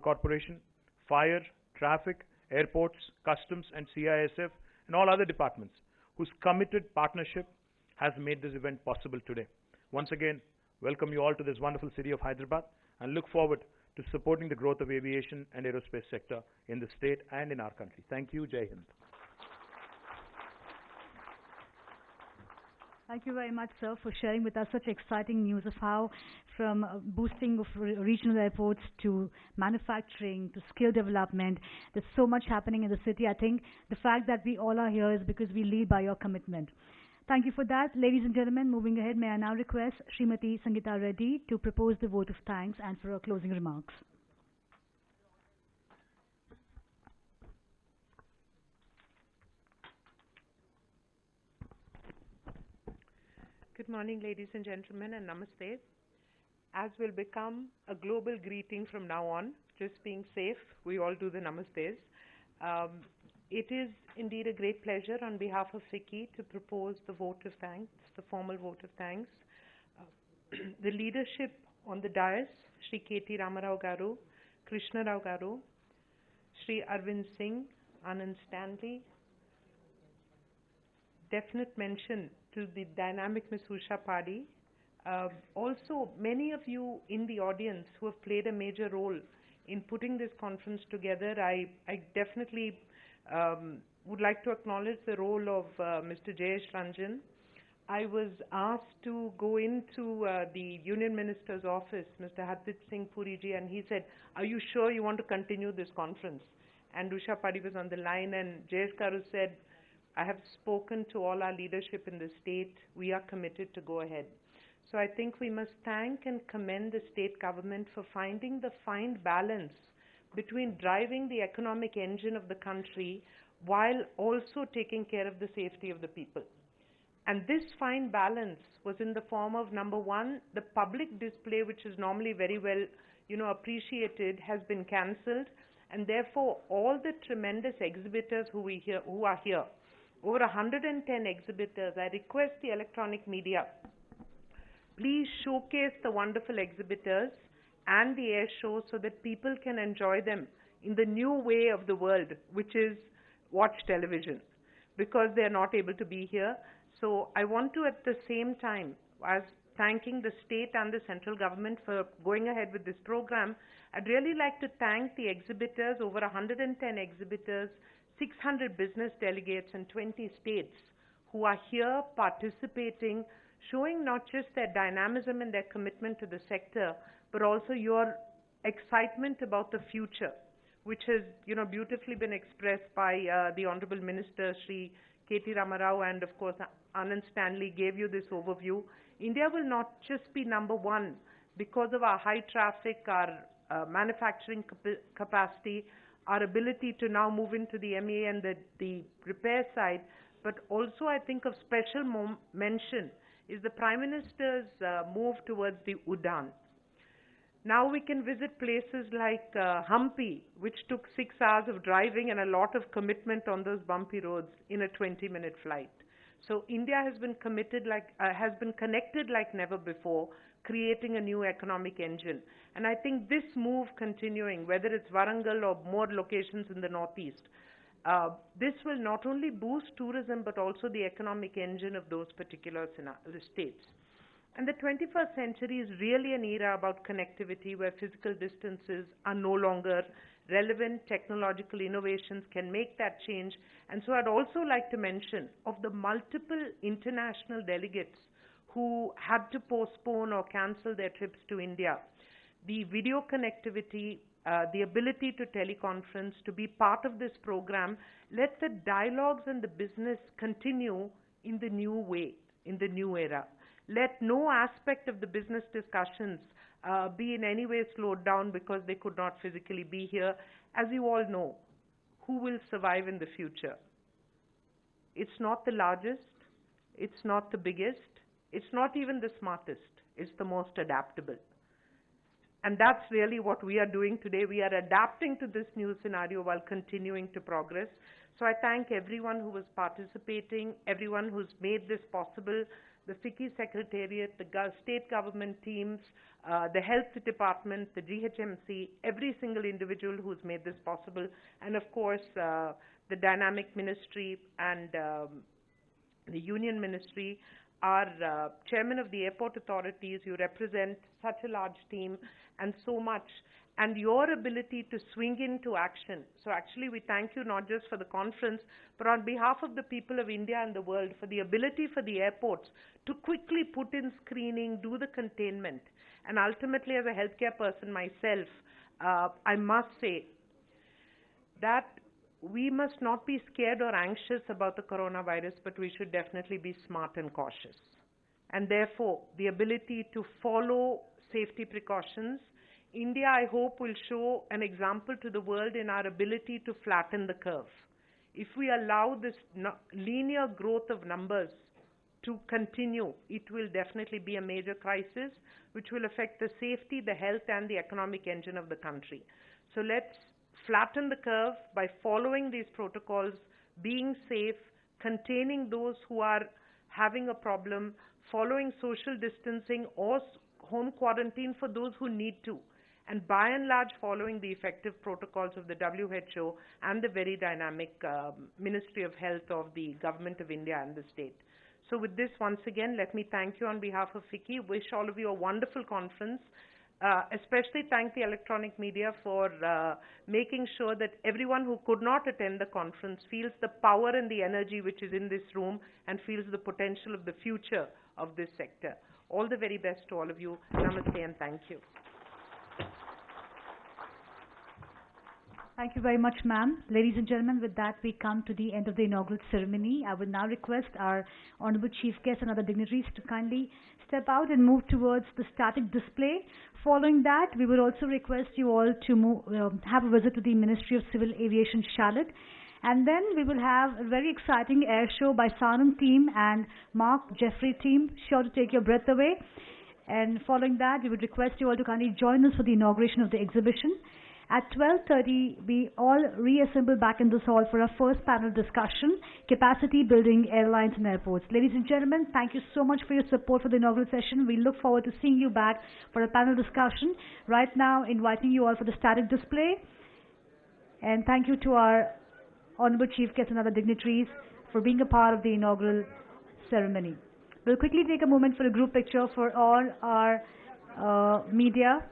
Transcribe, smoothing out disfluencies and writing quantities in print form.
Corporation, Fire, Traffic, Airports, Customs and CISF, and all other departments whose committed partnership has made this event possible today. Once again, welcome you all to this wonderful city of Hyderabad and look forward to supporting the growth of aviation and aerospace sector in the state and in our country. Thank you. Jai Hind. Thank you very much, sir, for sharing with us such exciting news of how from boosting of regional airports to manufacturing to skill development, there's so much happening in the city. I think the fact that we all are here is because we lead by your commitment. Thank you for that. Ladies and gentlemen, moving ahead, may I now request Srimati Sangeeta Reddy to propose the vote of thanks and for her closing remarks. Good morning, ladies and gentlemen, and namaste. As will become a global greeting from now on, just being safe, we all do the namastes. It is indeed a great pleasure on behalf of FICCI to propose the vote of thanks, the formal vote of thanks. The leadership on the dais, Shri K.T. Ramarao Garu, Krishna Rao Garu, Shri Arvind Singh, Anand Stanley, definite mention to the dynamic Ms. Usha Padi. Also, many of you in the audience who have played a major role in putting this conference together. I definitely would like to acknowledge the role of Mr. Jayesh Ranjan. I was asked to go into the Union Minister's office, Mr. Hardeep Singh Puri ji, and he said, "Are you sure you want to continue this conference?" And Usha Padi was on the line, and Jayesh Garu said, "I have spoken to all our leadership in the state. We are committed to go ahead." So I think we must thank and commend the state government for finding the fine balance between driving the economic engine of the country while also taking care of the safety of the people. And this fine balance was in the form of, number one, the public display, which is normally very well, appreciated, has been cancelled, and therefore all the tremendous exhibitors who are here, over 110 exhibitors. I request the electronic media, please showcase the wonderful exhibitors and the air show so that people can enjoy them in the new way of the world, which is watch television, because they are not able to be here. So I want to, at the same time, as thanking the state and the central government for going ahead with this program, I'd really like to thank the exhibitors, over 110 exhibitors, 600 business delegates in 20 states who are here participating, showing not just their dynamism and their commitment to the sector, but also your excitement about the future, which has, beautifully been expressed by the Honorable Minister, Shri K.T. Ramarao, and of course, Anand Stanley gave you this overview. India will not just be number one because of our high traffic, our manufacturing capacity, our ability to now move into the MEA and the repair side, but also I think of special mention is the Prime Minister's move towards the Udan. Now we can visit places like Hampi, which took 6 hours of driving and a lot of commitment on those bumpy roads in a 20-minute flight. So India has been connected like never before, creating a new economic engine. And I think this move continuing, whether it's Warangal or more locations in the northeast, this will not only boost tourism but also the economic engine of those particular states. And the 21st century is really an era about connectivity where physical distances are no longer relevant. Technological innovations can make that change. And so I'd also like to mention of the multiple international delegates who had to postpone or cancel their trips to India, the video connectivity, the ability to teleconference, to be part of this program, let the dialogues and the business continue in the new way, in the new era. Let no aspect of the business discussions be in any way slowed down because they could not physically be here. As you all know, who will survive in the future? It's not the largest, it's not the biggest, it's not even the smartest, it's the most adaptable. And that's really what we are doing today. We are adapting to this new scenario while continuing to progress. So I thank everyone who was participating, everyone who's made this possible, the FICCI Secretariat, the state government teams, the health department, the GHMC, every single individual who's made this possible, and of course the dynamic ministry and the union ministry. Our chairman of the airport authorities, you represent such a large team and so much, and your ability to swing into action. So actually we thank you not just for the conference, but on behalf of the people of India and the world, for the ability for the airports to quickly put in screening, do the containment. And ultimately, as a healthcare person myself, I must say that we must not be scared or anxious about the coronavirus, but we should definitely be smart and cautious. And therefore, the ability to follow safety precautions, India, I hope, will show an example to the world in our ability to flatten the curve. If we allow this linear growth of numbers to continue, it will definitely be a major crisis which will affect the safety, the health, and the economic engine of the country. So let's flatten the curve by following these protocols, being safe, containing those who are having a problem, following social distancing or home quarantine for those who need to, and by and large following the effective protocols of the WHO and the very dynamic Ministry of Health of the Government of India and the state. So with this, once again, let me thank you on behalf of FICCI, wish all of you a wonderful conference, especially thank the electronic media for making sure that everyone who could not attend the conference feels the power and the energy which is in this room and feels the potential of the future of this sector. All the very best to all of you. Namaste and thank you. Thank you very much, ma'am. Ladies and gentlemen, with that we come to the end of the inaugural ceremony. I will now request our Honorable Chief Guest and other dignitaries to kindly step out and move towards the static display. Following that, we will also request you all to have a visit to the Ministry of Civil Aviation, Charlotte. And then we will have a very exciting air show by Sanam team and Mark Jeffrey team, sure to take your breath away. And following that, we would request you all to kindly join us for the inauguration of the exhibition. At 12:30, we all reassemble back in this hall for our first panel discussion, Capacity Building Airlines and Airports. Ladies and gentlemen, thank you so much for your support for the inaugural session. We look forward to seeing you back for a panel discussion. Right now, inviting you all for the static display. And thank you to our Honorable Chief Guests and other dignitaries for being a part of the inaugural ceremony. We'll quickly take a moment for a group picture for all our media.